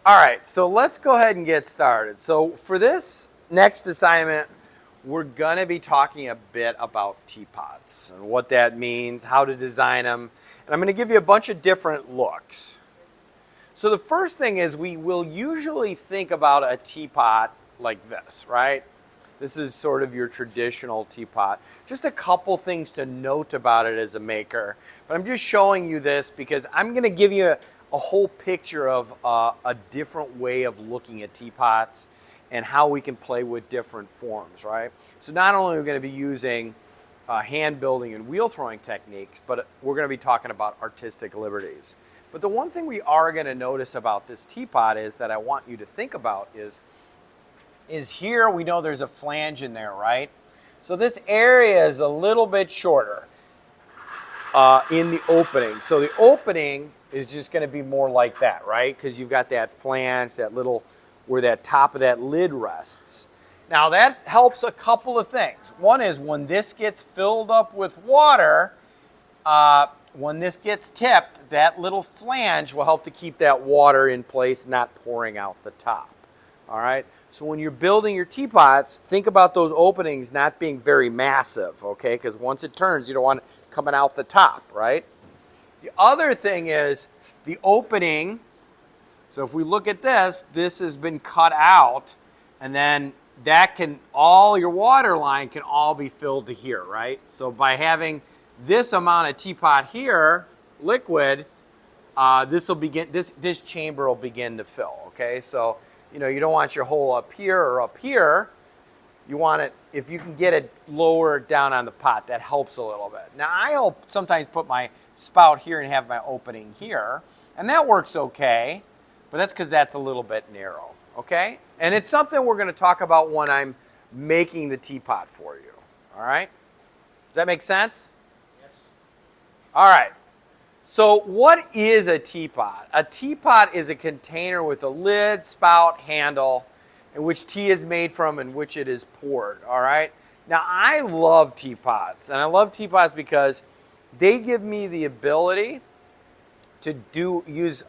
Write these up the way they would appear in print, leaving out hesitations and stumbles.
All right, so let's go ahead and get started. So for this next assignment, we're gonna be talking a bit about teapots and what that means, how to design them, and I'm gonna give you a bunch of different looks. So the first thing is we will usually think about a teapot like this, right? This is sort of your traditional teapot. Just a couple things to note about it as a maker. But I'm just showing you this because I'm going to give you a whole picture of a different way of looking at teapots and how we can play with different forms, right? So not only are we going to be using hand building and wheel throwing techniques, but we're going to be talking about artistic liberties. But the one thing we are going to notice about this teapot is that I want you to think about is here we know there's a flange in there, right? So this area is a little bit shorter in the opening. So the opening is just going to be more like that, right? Because you've got that flange, that little, where that top of that lid rests. Now that helps a couple of things. One is when this gets filled up with water, when this gets tipped, that little flange will help to keep that water in place, not pouring out the top. All right? So when you're building your teapots, think about those openings not being very massive, okay? Because once it turns, you don't want it coming out the top, right? The other thing is the opening. So if we look at this, this has been cut out, and then that can, all your water line can all be filled to here, right? So by having this amount of teapot here, liquid, this chamber will begin to fill, okay? So, you know, you don't want your hole up here or up here. You want it, if you can get it lower down on the pot, that helps a little bit. Now, I'll sometimes put my spout here and have my opening here, and that works okay, but that's because that's a little bit narrow, okay? And it's something we're going to talk about when I'm making the teapot for you, all right? Does that make sense? Yes. All right. So what is a teapot? A teapot is a container with a lid, spout, handle, in which tea is made from and which it is poured, all right? Now, I love teapots, and I love teapots because they give me the ability to use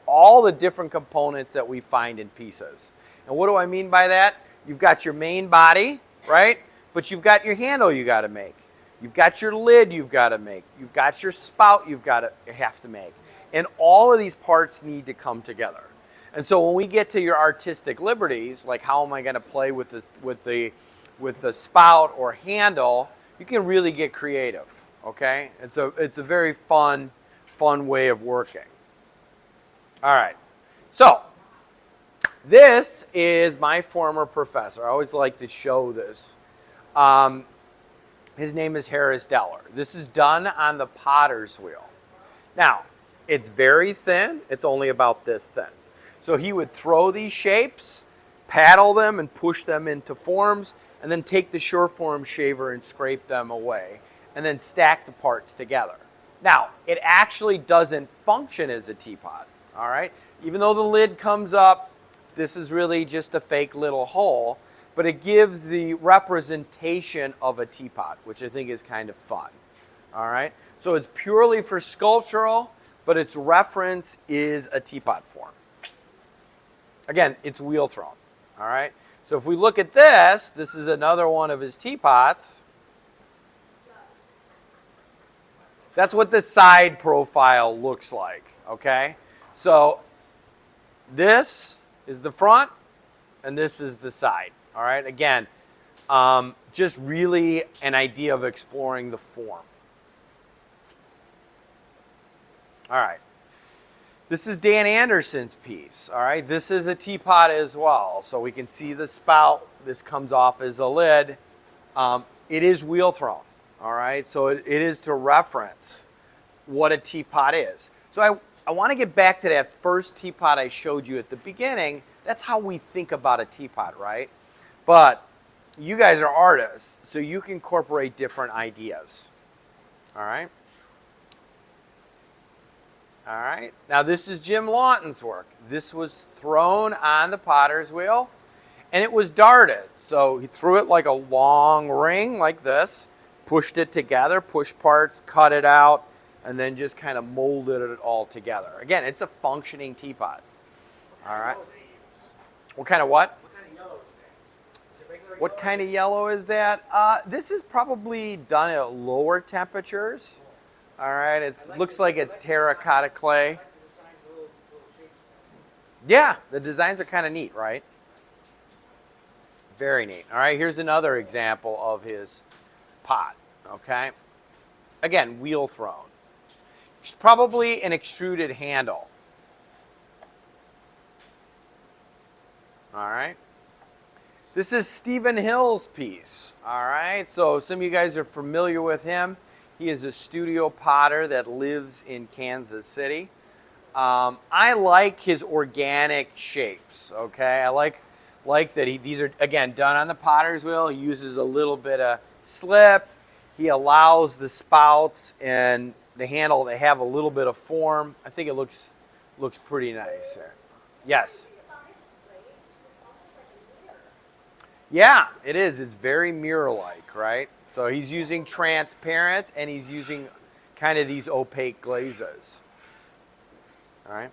all the different components that we find in pieces. And what do I mean by that? You've got your main body, right? But you've got your handle you got to make. You've got your lid you've got to make. You've got your spout you have to make. And all of these parts need to come together. And so when we get to your artistic liberties, like how am I going to play with the spout or handle, you can really get creative, okay? It's a very fun way of working. All right. So this is my former professor. I always like to show this. His name is Harris Deller. This is done on the potter's wheel. Now, it's very thin. It's only about this thin. So he would throw these shapes, paddle them, and push them into forms, and then take the short form shaver and scrape them away, and then stack the parts together. Now, it actually doesn't function as a teapot, all right? Even though the lid comes up, this is really just a fake little hole, but it gives the representation of a teapot, which I think is kind of fun, all right? So it's purely for sculptural, but its reference is a teapot form. Again, it's wheel thrown, all right? So if we look at this, this is another one of his teapots. That's what the side profile looks like, okay? So this is the front, and this is the side, all right? Again, just really an idea of exploring the form. All right. This is Dan Anderson's piece, all right? This is a teapot as well. So we can see the spout. This comes off as a lid. It is wheel thrown, all right? So it is to reference what a teapot is. So I want to get back to that first teapot I showed you at the beginning. That's how we think about a teapot, right? But you guys are artists, so you can incorporate different ideas, all right? All right, now this is Jim Lawton's work. This was thrown on the potter's wheel, and it was darted. So he threw it like a long ring like this, pushed it together, pushed parts, cut it out, and then just kind of molded it all together. Again, it's a functioning teapot. All right. What kind of what? What kind of yellow is that? Is it regular What yellow? kind of yellow is that? This is probably done at lower temperatures. All right. It looks like it's terracotta clay. I like the designs, little shapes. Yeah, the designs are kind of neat, right? Very neat. All right, here's another example of his pot, okay? Again, wheel thrown. It's probably an extruded handle. All right. This is Stephen Hill's piece, all right? So some of you guys are familiar with him. He is a studio potter that lives in Kansas City. I like his organic shapes, okay? I like that these are, again, done on the potter's wheel. He uses a little bit of slip. He allows the spouts and the handle to have a little bit of form. I think it looks pretty nice there. Yes? Yeah, it is. It's very mirror-like, right? So he's using transparent and he's using kind of these opaque glazes. All right?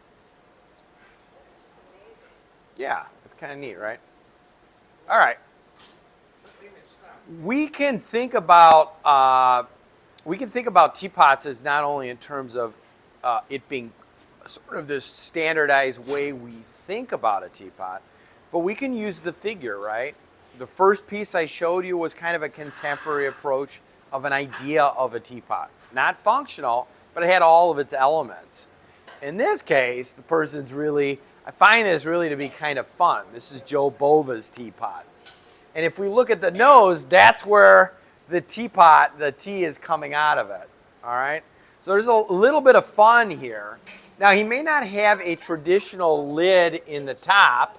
Yeah, it's kind of neat, right? All right. We can think about teapots as not only in terms of it being sort of this standardized way we think about a teapot, but we can use the figure, right? The first piece I showed you was kind of a contemporary approach of an idea of a teapot. Not functional, but it had all of its elements. In this case, the person's really, I find this really to be kind of fun. This is Joe Bova's teapot. And if we look at the nose, that's where the teapot, the tea is coming out of it, all right? So there's a little bit of fun here. Now, he may not have a traditional lid in the top,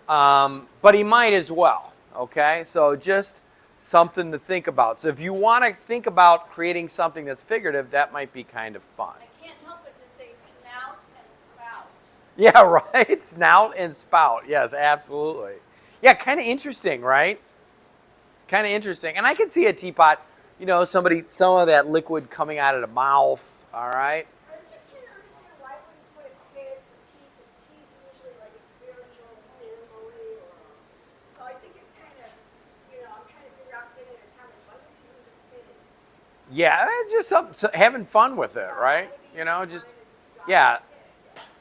but he might as well, okay? So just something to think about. So if you want to think about creating something that's figurative, that might be kind of fun. I can't help but to say snout and spout. Yeah, right? Snout and spout. Yes, absolutely. Yeah, kind of interesting, right? Kind of interesting. And I can see a teapot, you know, some of that liquid coming out of the mouth, all right? I was just trying to understand why would you put a bed for tea, because tea is usually like a spiritual ceremony. So I think it's kind of, I'm trying to figure out getting this how why would you use a bed? Yeah, just having fun with it, right? You know, just, yeah.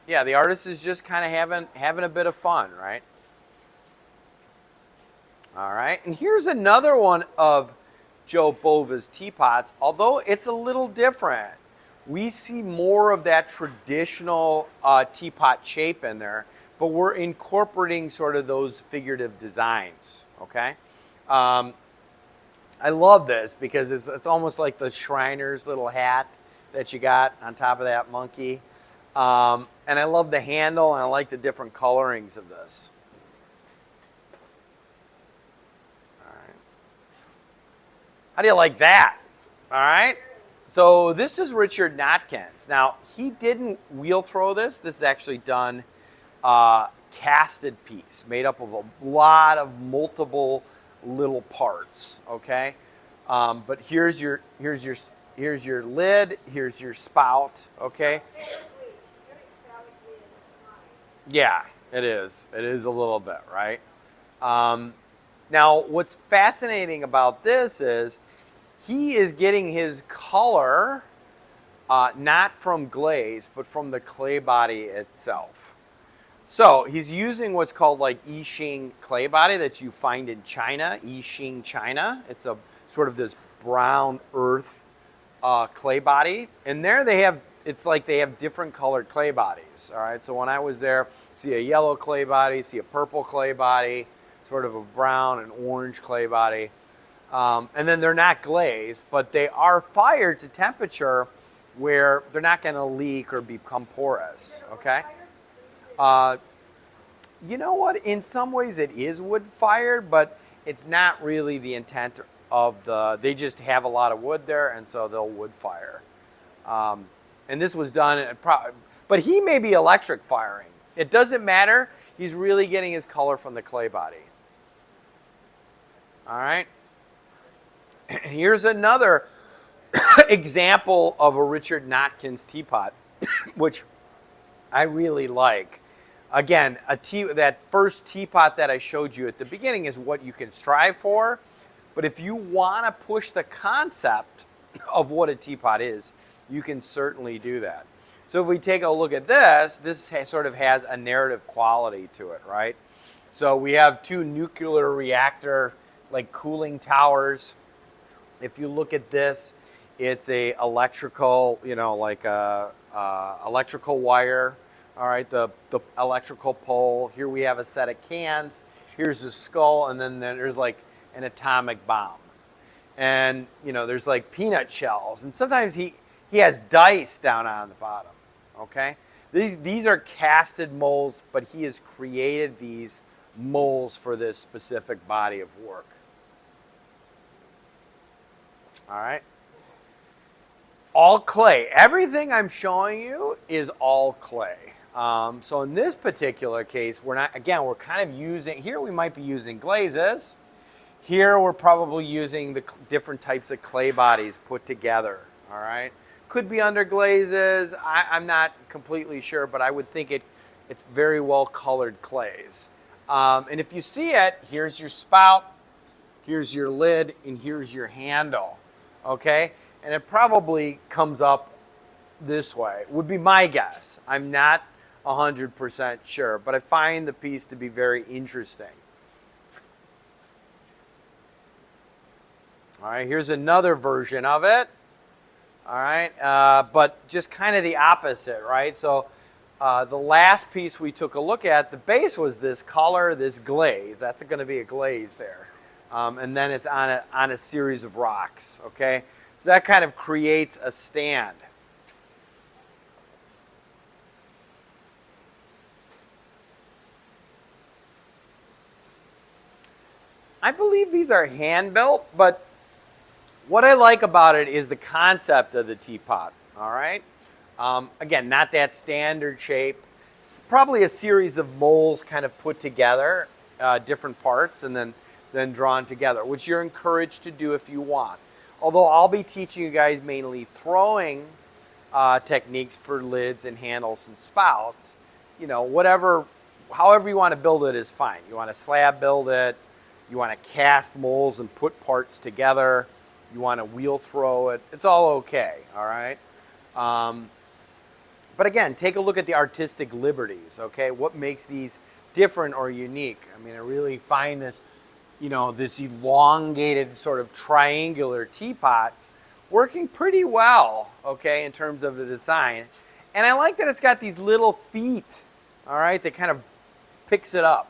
Yeah, the artist is just kind of having a bit of fun, right? All right, and here's another one of Joe Bova's teapots, although it's a little different. We see more of that traditional teapot shape in there, but we're incorporating sort of those figurative designs, okay? I love this because it's almost like the Shriner's little hat that you got on top of that monkey. And I love the handle, and I like the different colorings of this. How do you like that? All right. So this is Richard Notkins. Now, he didn't wheel throw this. This is actually done casted piece made up of a lot of multiple little parts. Okay. But here's your lid. Here's your spout. Okay. Yeah, it is. It is a little bit, right? Now, what's fascinating about this is he is getting his color not from glaze, but from the clay body itself. So he's using what's called like Yixing clay body that you find in China, Yixing China. It's a sort of this brown earth clay body. And there it's like they have different colored clay bodies. All right, so when I was there, see a yellow clay body, see a purple clay body, sort of a brown and orange clay body. And then they're not glazed, but they are fired to temperature where they're not going to leak or become porous, okay? You know what? In some ways it is wood fired, but it's not really the intent of they just have a lot of wood there, and so they'll wood fire. And this was done, but he may be electric firing. It doesn't matter. He's really getting his color from the clay body. All right. Here's another example of a Richard Notkins teapot, which I really like. Again, that first teapot that I showed you at the beginning is what you can strive for. But if you want to push the concept of what a teapot is, you can certainly do that. So if we take a look at this sort of has a narrative quality to it, right? So we have two nuclear reactor like cooling towers. If you look at this, it's a electrical, like a electrical wire. All right, the electrical pole. Here we have a set of cans. Here's a skull, and then there's like an atomic bomb. And there's like peanut shells, and sometimes he has dice down on the bottom. Okay, these are casted molds, but he has created these molds for this specific body of work. All right. All clay. Everything I'm showing you is all clay. So in this particular case, we're kind of using, here we might be using glazes. Here we're probably using the different types of clay bodies put together, all right? Could be under glazes, I'm not completely sure, but I would think it's very well colored clays. And if you see it, here's your spout, here's your lid, and here's your handle, okay? And it probably comes up this way, would be my guess. I'm not 100% sure, but I find the piece to be very interesting. All right, here's another version of it. All right, but just kind of the opposite, right? So the last piece we took a look at, the base was this color, this glaze. That's going to be a glaze there. And then it's on a series of rocks, okay? So that kind of creates a stand. I believe these are hand-built, but what I like about it is the concept of the teapot, all right? Again, not that standard shape. It's probably a series of molds kind of put together, different parts, and then drawn together, which you're encouraged to do if you want. Although I'll be teaching you guys mainly throwing techniques for lids and handles and spouts. However you want to build it is fine. You want to slab build it, you want to cast molds and put parts together, you want to wheel throw it, it's all okay, all right? But again, take a look at the artistic liberties, okay? What makes these different or unique? I mean, I really find this, this elongated sort of triangular teapot working pretty well, okay, in terms of the design. And I like that it's got these little feet, all right, that kind of picks it up.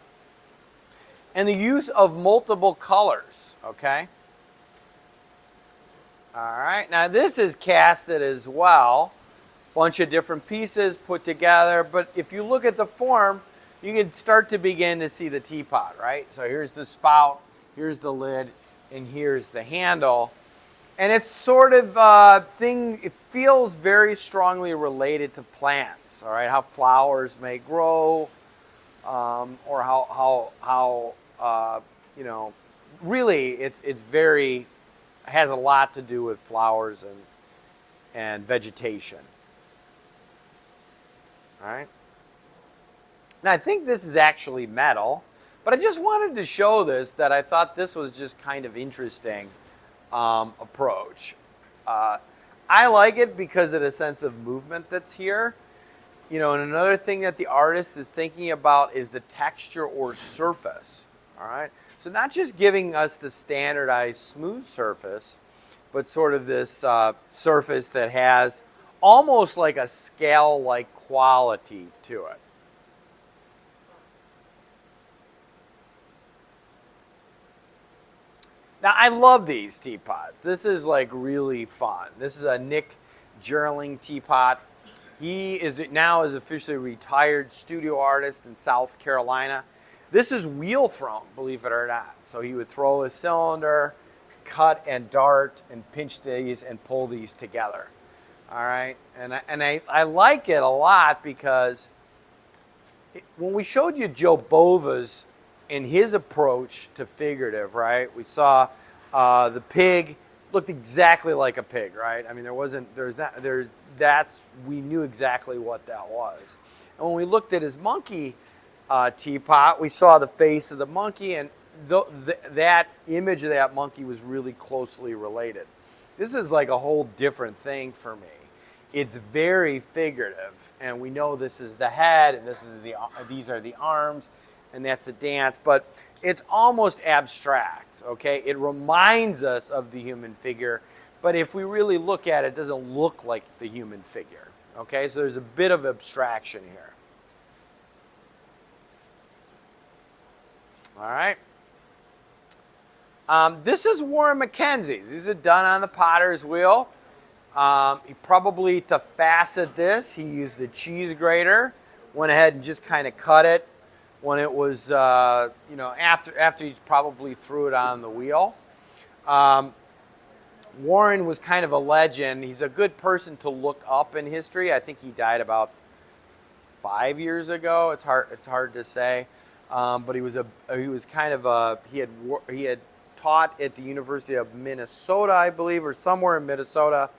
And the use of multiple colors, okay? All right, now this is casted as well. Bunch of different pieces put together, but if you look at the form, you can start to begin to see the teapot, right? So here's the spout, here's the lid, and here's the handle. And it's sort of it feels very strongly related to plants, all right? How flowers may grow, or how really it's very, has a lot to do with flowers and vegetation. All right. Now I think this is actually metal, but I just wanted to show this, that I thought this was just kind of interesting approach. I like it because of the sense of movement that's here. And another thing that the artist is thinking about is the texture or surface. All right. So not just giving us the standardized smooth surface, but sort of this surface that has almost like a scale-like quality to it. Now, I love these teapots. This is like really fun. This is a Nick Gerling teapot. He is officially a retired studio artist in South Carolina. This is wheel thrown, believe it or not. So he would throw a cylinder, cut and dart, and pinch these and pull these together. All right, and I like it a lot because when we showed you Joe Bova's in his approach to figurative, right? We saw the pig looked exactly like a pig, right? I mean, we knew exactly what that was. And when we looked at his monkey, teapot. We saw the face of the monkey, and that image of that monkey was really closely related. This is like a whole different thing for me. It's very figurative, and we know this is the head, and these are the arms, and that's the dance, but it's almost abstract, okay? It reminds us of the human figure, but if we really look at it, it doesn't look like the human figure, okay? So there's a bit of abstraction here. All right. This is Warren Mackenzie's. These are done on the potter's wheel. He probably, to facet this, he used the cheese grater, went ahead and just kind of cut it when it was, after he probably threw it on the wheel. Warren was kind of a legend. He's a good person to look up in history. I think he died about 5 years ago. It's hard to say. But he was he had taught at the University of Minnesota, I believe, or somewhere in Minnesota,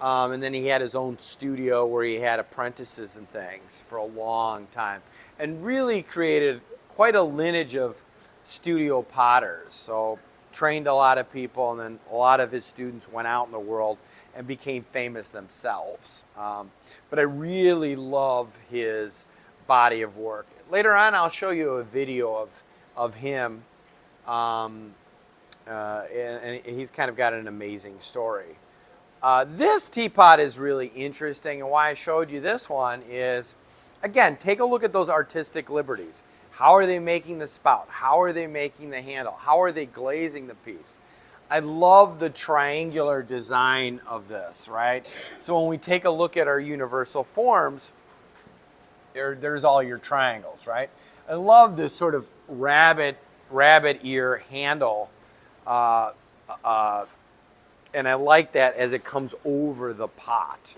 and then he had his own studio where he had apprentices and things for a long time, and really created quite a lineage of studio potters. So trained a lot of people, and then a lot of his students went out in the world and became famous themselves. But I really love his body of work. Later on, I'll show you a video of him, and he's kind of got an amazing story. This teapot is really interesting, and why I showed you this one is, again, take a look at those artistic liberties. How are they making the spout? How are they making the handle? How are they glazing the piece? I love the triangular design of this, right? So when we take a look at our universal forms, there's all your triangles, right? I love this sort of rabbit ear handle, and I like that as it comes over the pot,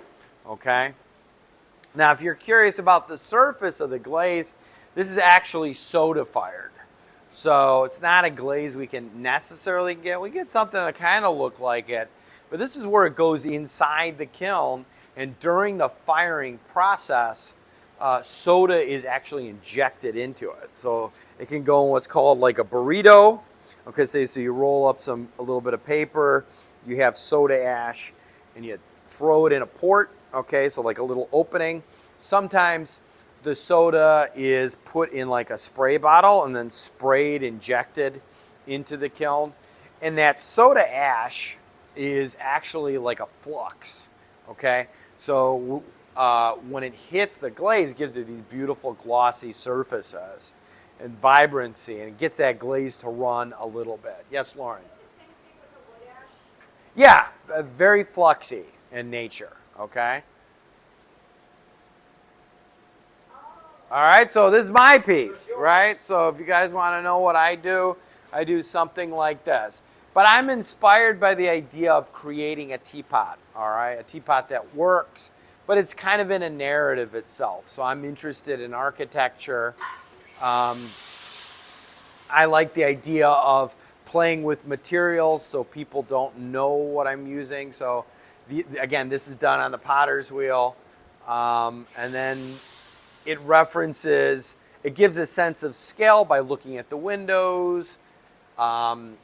okay? Now, if you're curious about the surface of the glaze, this is actually soda fired. So it's not a glaze we can necessarily get. We get something that kind of look like it, but this is where it goes inside the kiln, and during the firing process, soda is actually injected into it. So it can go in what's called like a burrito. Okay, so you roll up a little bit of paper, you have soda ash, and you throw it in a port. Okay, so like a little opening. Sometimes the soda is put in like a spray bottle and then sprayed, injected into the kiln. And that soda ash is actually like a flux. Okay, so when it hits the glaze, it gives it these beautiful glossy surfaces and vibrancy, and it gets that glaze to run a little bit. Yes, Lauren? Is it the same thing with the wood ash? Yeah, very fluxy in nature, okay? All right, so this is my piece, right? So if you guys want to know what I do something like this. But I'm inspired by the idea of creating a teapot, all right? A teapot that works, but it's kind of in a narrative itself. So I'm interested in architecture. I like the idea of playing with materials so people don't know what I'm using. So again, this is done on the potter's wheel. And then it gives a sense of scale by looking at the windows, and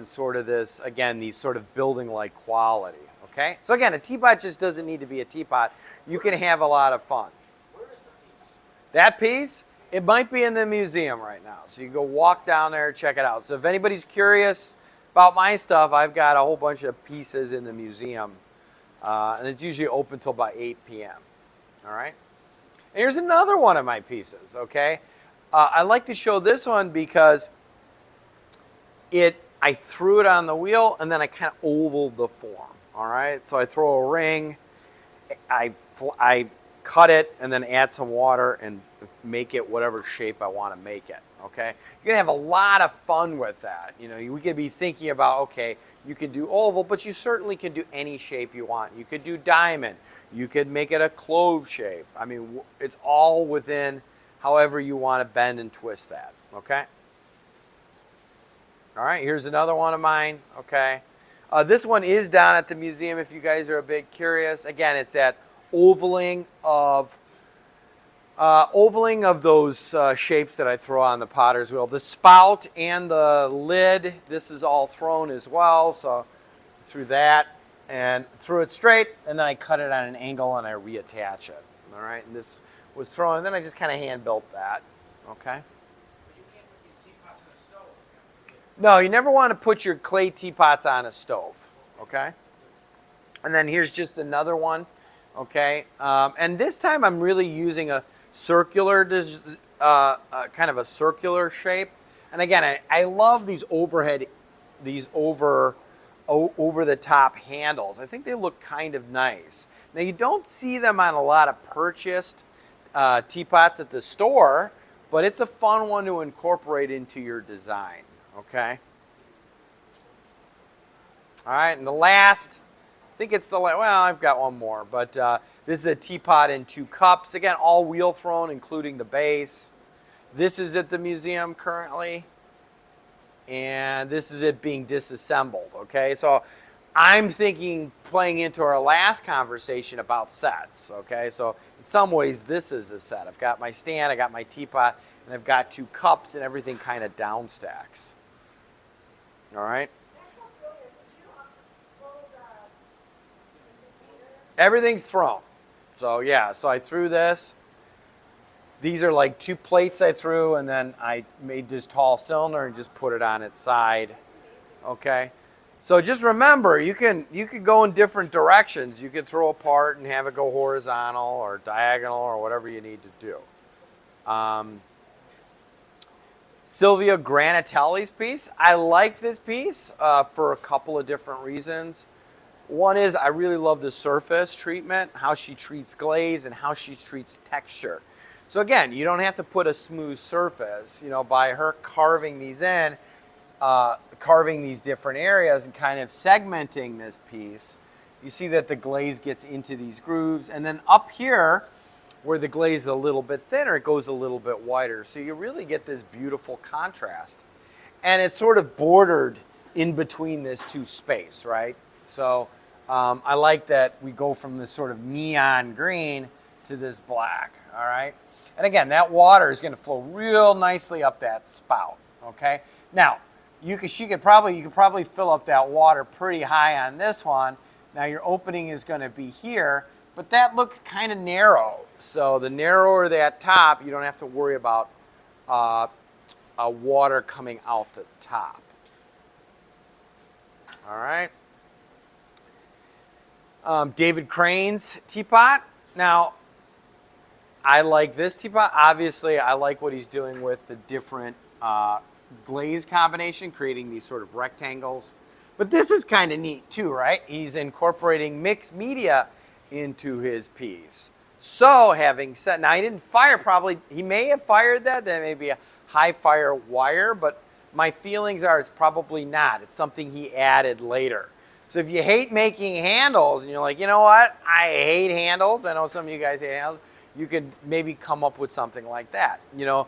sort of this, again, these sort of building-like quality, okay? So again, a teapot just doesn't need to be a teapot. You can have a lot of fun. Where is the piece? That piece, it might be in the museum right now. So you go walk down there, check it out. So if anybody's curious about my stuff, I've got a whole bunch of pieces in the museum. And it's usually open till about 8 p.m., all right? And here's another one of my pieces, okay? I like to show this one because I threw it on the wheel and then I kind of ovaled the form, all right? So I throw a ring, I cut it and then add some water and make it whatever shape I want to make it, okay? You're going to have a lot of fun with that. You know, we could be thinking about, okay, you could do oval, but you certainly can do any shape you want. You could do diamond. You could make it a clove shape. I mean, it's all within however you want to bend and twist that, okay? All right, here's another one of mine, okay? This one is down at the museum if you guys are a bit curious. Again, it's that ovaling of Ovaling of those shapes that I throw on the potter's wheel. The spout and the lid, this is all thrown as well. So through that and threw it straight, and then I cut it on an angle and I reattach it. All right, and this was thrown, and then I just kind of hand built that. Okay. But you can't put these teapots in a stove. No, you never want to put your clay teapots on a stove. Okay. And then here's just another one. Okay. And this time I'm really using a circular, kind of a circular shape. And again, I love these overhead, these over the top handles. I think they look kind of nice. Now you don't see them on a lot of purchased teapots at the store, but it's a fun one to incorporate into your design. Okay. All right, and the last, I think it's the last, well, I've got one more, but this is a teapot in 2 cups. Again, all wheel thrown, including the base. This is at the museum currently, and this is it being disassembled, okay? So I'm thinking, playing into our last conversation about sets, okay? So in some ways, this is a set. I've got my stand, I got my teapot, and I've got 2 cups, and everything kind of down stacks. All right? That's so brilliant. Did you throw the container? Everything's thrown. So yeah, so I threw this. These are like 2 plates I threw, and then I made this tall cylinder and just put it on its side. That's amazing. Okay. So just remember, you could go in different directions. You could throw a part and have it go horizontal or diagonal or whatever you need to do. Sylvia Granatelli's piece. I like this piece for a couple of different reasons. One is I really love the surface treatment, how she treats glaze and how she treats texture. So again, you don't have to put a smooth surface. You know, by her carving these in, carving these different areas and kind of segmenting this piece, you see that the glaze gets into these grooves. And then up here, where the glaze is a little bit thinner, it goes a little bit wider. So you really get this beautiful contrast. And it's sort of bordered in between this 2 space, right? So I like that we go from this sort of neon green to this black, all right? And again, that water is going to flow real nicely up that spout, okay? Now, you could probably fill up that water pretty high on this one. Now your opening is going to be here, but that looks kind of narrow. So the narrower that top, you don't have to worry about water coming out the top. All right. David Crane's teapot. Now, I like this teapot. Obviously, I like what he's doing with the different glaze combination, creating these sort of rectangles. But this is kind of neat too, right? He's incorporating mixed media into his piece. So having said, now he didn't fire he may have fired that. That may be a high fire wire, but my feelings are it's probably not. It's something he added later. So if you hate making handles and you're like, you know what, I hate handles. I know some of you guys hate handles. You could maybe come up with something like that. You know,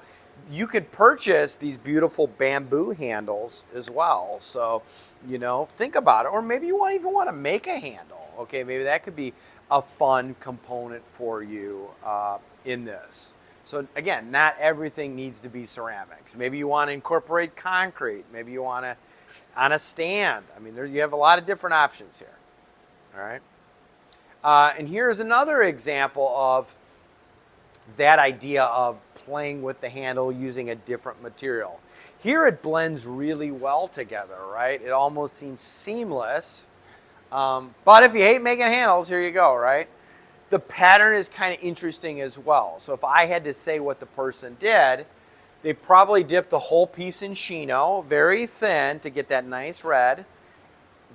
you could purchase these beautiful bamboo handles as well. So, you know, think about it. Or maybe you even want to make a handle. Okay, maybe that could be a fun component for you in this. So again, not everything needs to be ceramics. Maybe you want to incorporate concrete. Maybe you want to on a stand. I mean, you have a lot of different options here. All right. And here's another example of that idea of playing with the handle using a different material. Here it blends really well together, right? It almost seems seamless. But if you hate making handles, here you go, right? The pattern is kind of interesting as well. So if I had to say what the person did, they probably dipped the whole piece in Shino, very thin to get that nice red,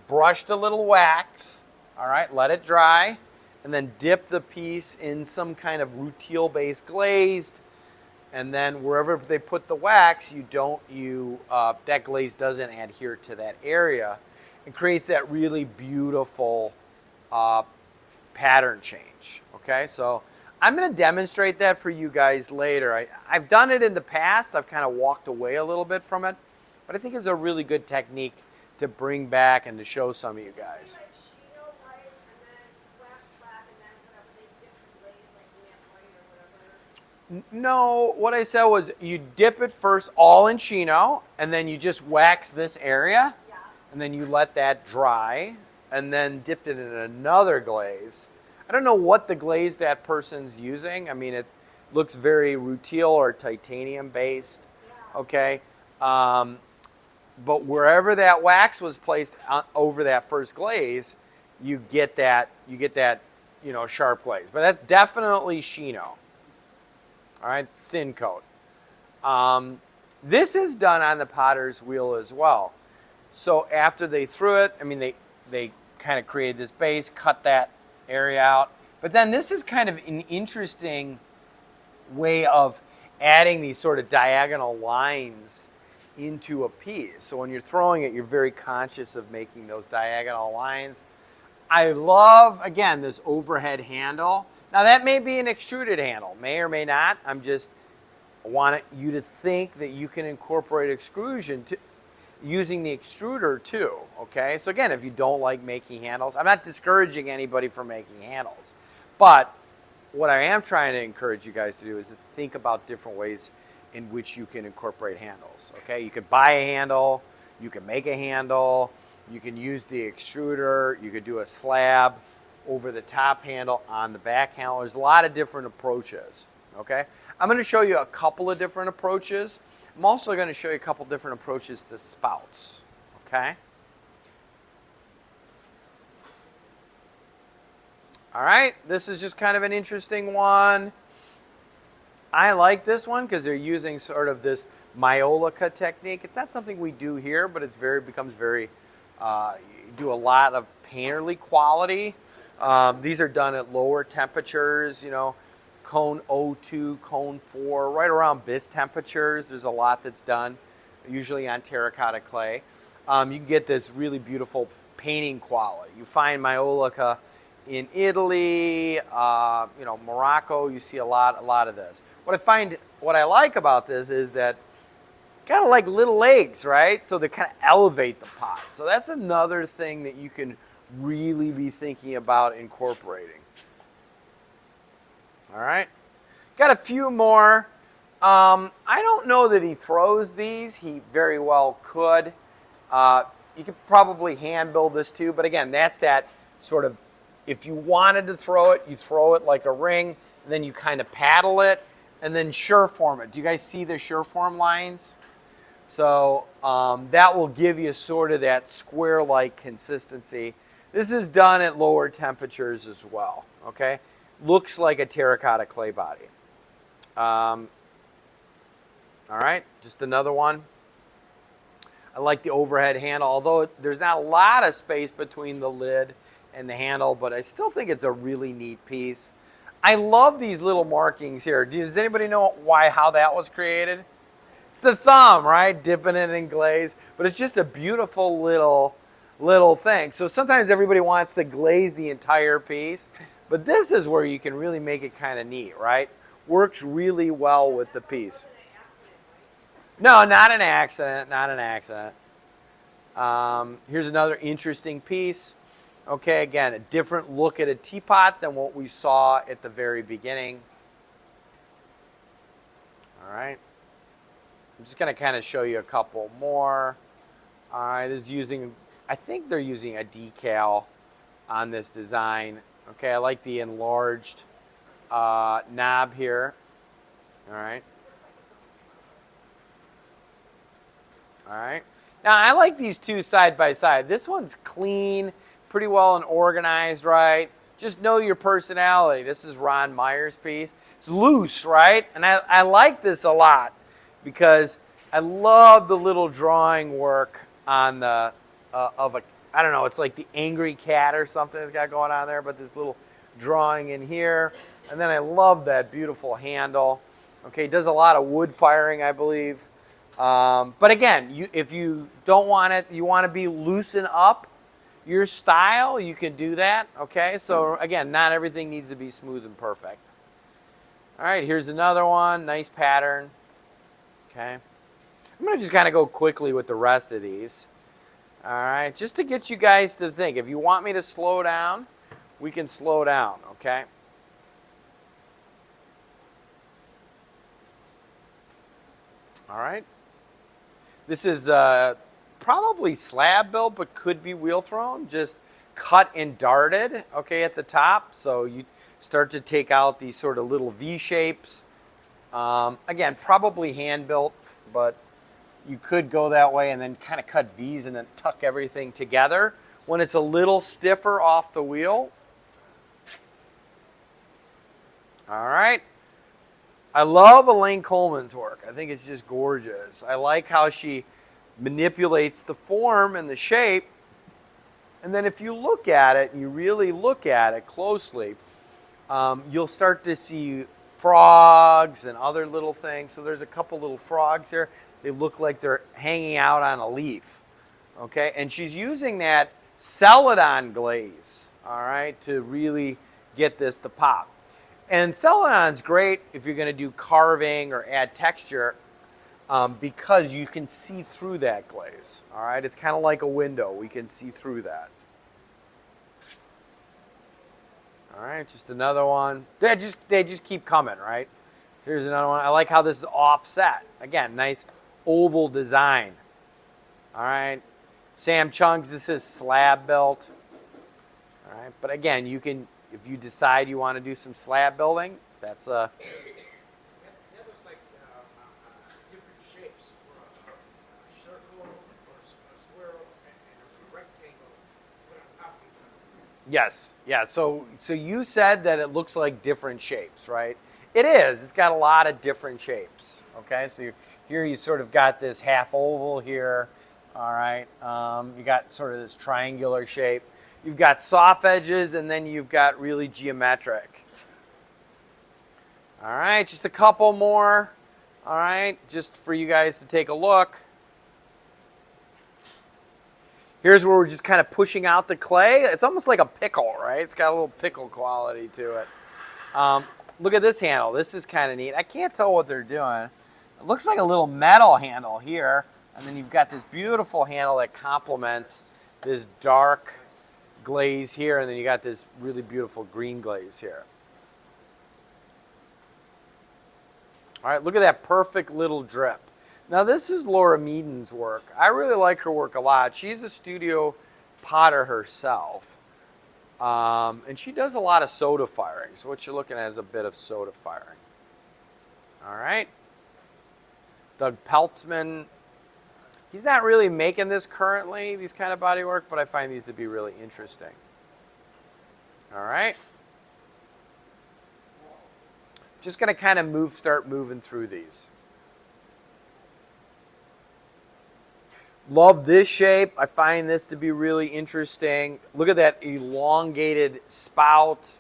brushed a little wax, all right, let it dry, and then dip the piece in some kind of rutile-based glazed, and then wherever they put the wax, that glaze doesn't adhere to that area. It creates that really beautiful pattern change, okay? So I'm going to demonstrate that for you guys later. I've done it in the past. I've kind of walked away a little bit from it, but I think it's a really good technique to bring back and to show some of you guys. Like Shino white and then splash black and then whatever they dip in glaze, like matte white or whatever. No, what I said was you dip it first all in Chino, and then you just wax this area, Yeah. and then you let that dry, and then dipped it in another glaze. I don't know what the glaze that person's using. I mean, it looks very rutile or titanium based. Yeah. Okay, but wherever that wax was placed over that first glaze, you get that sharp glaze. But that's definitely Chino. All right, thin coat. This is done on the potter's wheel as well. So after they threw it, I mean, they kind of created this base, cut that area out. But then this is kind of an interesting way of adding these sort of diagonal lines into a piece. So when you're throwing it, you're very conscious of making those diagonal lines. I love, again, this overhead handle. Now that may be an extruded handle, may or may not. I'm just want you to think that you can incorporate extrusion to using the extruder too, okay? So again, if you don't like making handles, I'm not discouraging anybody from making handles, but what I am trying to encourage you guys to do is to think about different ways in which you can incorporate handles, okay? You could buy a handle, you can make a handle, you can use the extruder, you could do a slab over the top handle on the back handle. There's a lot of different approaches, okay? I'm going to show you a couple of different approaches. I'm also going to show you a couple different approaches to spouts, okay? All right, this is just kind of an interesting one. I like this one because they're using sort of this myolica technique. It's not something we do here, but it's becomes very, you do a lot of painterly quality. These are done at lower temperatures, cone 02, cone 4, right around this temperatures. There's a lot that's done, usually on terracotta clay. You can get this really beautiful painting quality. You find myolica in Italy, Morocco. You see a lot of this. What I like about this is that kind of like little legs, right? So they kind of elevate the pot. So that's another thing that you can really be thinking about incorporating. All right, got a few more. I don't know that he throws these. He very well could. You could probably hand build this too, but again, that's that sort of, if you wanted to throw it, you throw it like a ring, and then you kind of paddle it, and then sure form it. Do you guys see the sure form lines? So that will give you sort of that square-like consistency. This is done at lower temperatures as well, okay? Looks like a terracotta clay body. All right, just another one. I like the overhead handle, although there's not a lot of space between the lid and the handle, but I still think it's a really neat piece. I love these little markings here. Does anybody know how that was created? It's the thumb, right? Dipping it in glaze, but it's just a beautiful little thing. So sometimes everybody wants to glaze the entire piece, but this is where you can really make it kind of neat, right? Works really well with the piece. No, not an accident, not an accident. Here's another interesting piece. Okay, again, a different look at a teapot than what we saw at the very beginning. All right. I'm just going to kind of show you a couple more. All right, this is using, I think they're using a decal on this design. Okay, I like the enlarged knob here. All right. All right. Now, I like these two side by side. This one's clean, pretty well and organized, right? Just know your personality. This is Ron Meyer's piece. It's loose, right? And I like this a lot because I love the little drawing work on the, I don't know, it's like the angry cat or something it's got going on there, but this little drawing in here. And then I love that beautiful handle. Okay, it does a lot of wood firing, I believe. But again, if you don't want it, you want to be loosen up your style, you can do that, okay? So again, not everything needs to be smooth and perfect. All right, here's another one, nice pattern, okay? I'm gonna just kind of go quickly with the rest of these. All right, just to get you guys to think. If you want me to slow down, we can slow down, okay? All right. This is probably slab built, but could be wheel thrown. Just cut and darted, okay, at the top. So you start to take out these sort of little V shapes. Again, probably hand built, but you could go that way and then kind of cut V's and then tuck everything together. When it's a little stiffer off the wheel. All right. I love Elaine Coleman's work. I think it's just gorgeous. I like how she manipulates the form and the shape. And then if you look at it, and you really look at it closely, you'll start to see frogs and other little things. So there's a couple little frogs here. They look like they're hanging out on a leaf. Okay, and she's using that Celadon glaze, all right, to really get this to pop. And Celadon's great if you're going to do carving or add texture because you can see through that glaze. All right, it's kind of like a window. We can see through that. All right, just another one. They just keep coming, right? Here's another one. I like how this is offset. Again, nice oval design. All right, Sam Chung's. This is slab built. All right, but again, you can. If you decide you want to do some slab building, that's a... That looks like different shapes, or a circle, or a square, and a rectangle put on top of each other. Yes, yeah. So you said that it looks like different shapes, right? It is. It's got a lot of different shapes. Okay, so here you sort of got this half oval here. All right, you got sort of this triangular shape. You've got soft edges, and then you've got really geometric. All right, just a couple more. All right, just for you guys to take a look. Here's where we're just kind of pushing out the clay. It's almost like a pickle, right? It's got a little pickle quality to it. Look at this handle. This is kind of neat. I can't tell what they're doing. It looks like a little metal handle here, and then you've got this beautiful handle that complements this dark glaze here, and then you got this really beautiful green glaze here. All right, look at that perfect little drip. Now this is Laura Meaden's work. I really like her work a lot. She's a studio potter herself, and she does a lot of soda firing. So what you're looking at is a bit of soda firing. All right. Doug Peltzman. He's not really making this currently, these kind of body work, but I find these to be really interesting. All right. Just going to kind of start moving through these. Love this shape. I find this to be really interesting. Look at that elongated spout,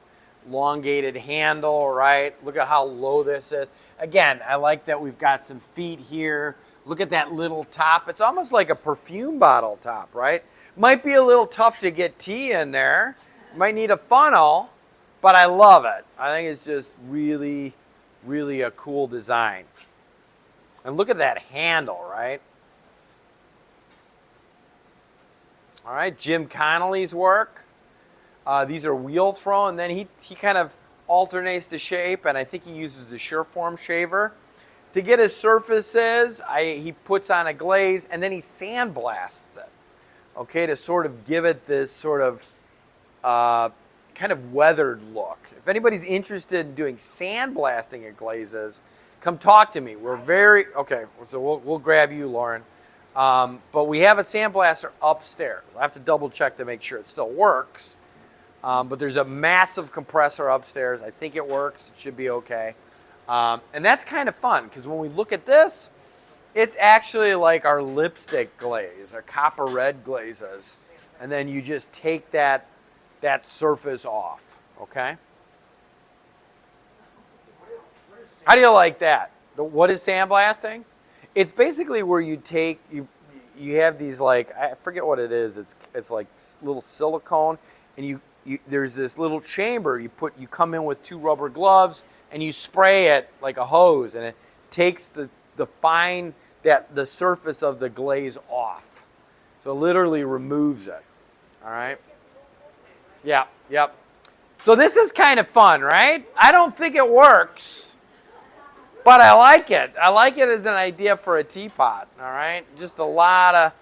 elongated handle, right? Look at how low this is. Again, I like that we've got some feet here. Look at that little top. It's almost like a perfume bottle top, right? Might be a little tough to get tea in there. Might need a funnel, but I love it. I think it's just really, really a cool design. And look at that handle, right? All right, Jim Connolly's work. These are wheel thrown, and then he kind of alternates the shape, and I think he uses the Sureform shaver. To get his surfaces, he puts on a glaze, and then he sandblasts it, okay, to sort of give it this sort of kind of weathered look. If anybody's interested in doing sandblasting of glazes, come talk to me. We're very, okay, so we'll grab you, Lauren. But we have a sandblaster upstairs. I have to double check to make sure it still works. But there's a massive compressor upstairs. I think it works. It should be okay. And that's kind of fun because when we look at this, it's actually like our lipstick glaze, our copper red glazes. And then you just take that surface off, okay? How do you like that? What is sandblasting? It's basically where you take, you have these like, I forget what it is. It's like little silicone, and there's this little chamber. You come in with 2 rubber gloves, and you spray it like a hose, and it takes the surface of the glaze off. So it literally removes it. All right. Yeah. Yep. So this is kind of fun, right? I don't think it works. But I like it. I like it as an idea for a teapot. All right, just a lot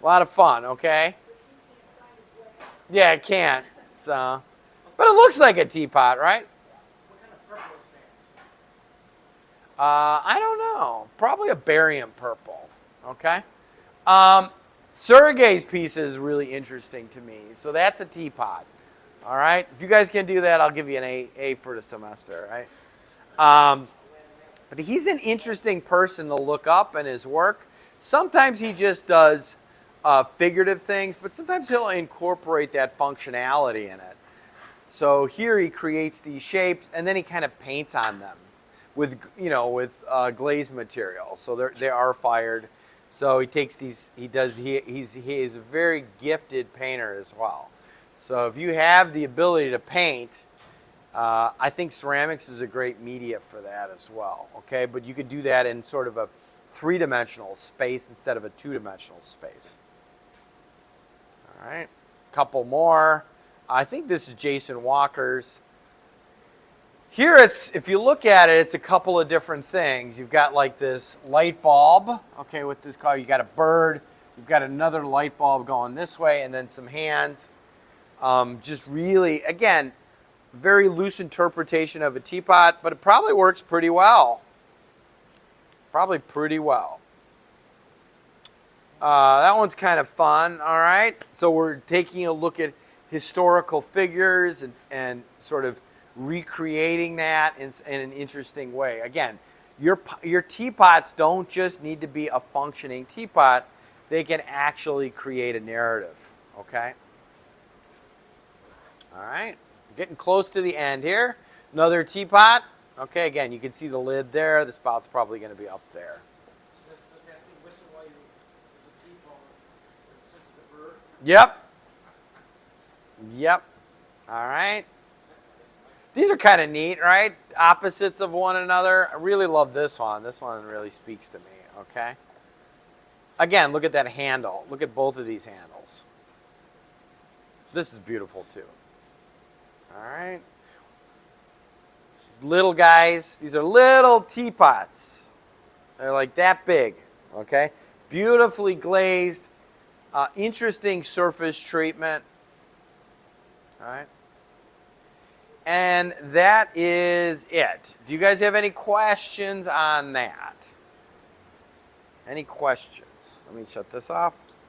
of fun. Okay. But you can't find its way out. Yeah, it can't. So, but it looks like a teapot, right? What kind of purple is that? I don't know. Probably a barium purple. Okay. Um, Sergey's piece is really interesting to me. So that's a teapot. All right. If you guys can do that, I'll give you an A for the semester. Right. But he's an interesting person to look up in his work. Sometimes he just does figurative things, but sometimes he'll incorporate that functionality in it. So here he creates these shapes, and then he kind of paints on them with glazed material. So they are fired. So he takes these. He is a very gifted painter as well. So if you have the ability to paint, I think ceramics is a great media for that as well. Okay, but you could do that in sort of a three-dimensional space instead of a two-dimensional space. All right, couple more. I think this is Jason Walker's. Here if you look at it, it's a couple of different things. You've got like this light bulb, okay, with this car. You got a bird. You've got another light bulb going this way, and then some hands. Just really, again, very loose interpretation of a teapot, but it probably works pretty well. Probably pretty well. That one's kind of fun, all right? So we're taking a look at historical figures and sort of recreating that in an interesting way. Again, your teapots don't just need to be a functioning teapot. They can actually create a narrative, okay? All right, getting close to the end here. Another teapot. Okay, again, you can see the lid there. The spout's probably going to be up there. Does that thing whistle while you, there's a peephole that sits the bird? Yep. Yep. All right. These are kind of neat, right? Opposites of one another. I really love this one. This one really speaks to me, okay? Again, look at that handle. Look at both of these handles. This is beautiful too. All right. These little guys, these are little teapots. They're like that big, okay? Beautifully glazed, interesting surface treatment. All right. And that is it. Do you guys have any questions on that? Any questions? Let me shut this off.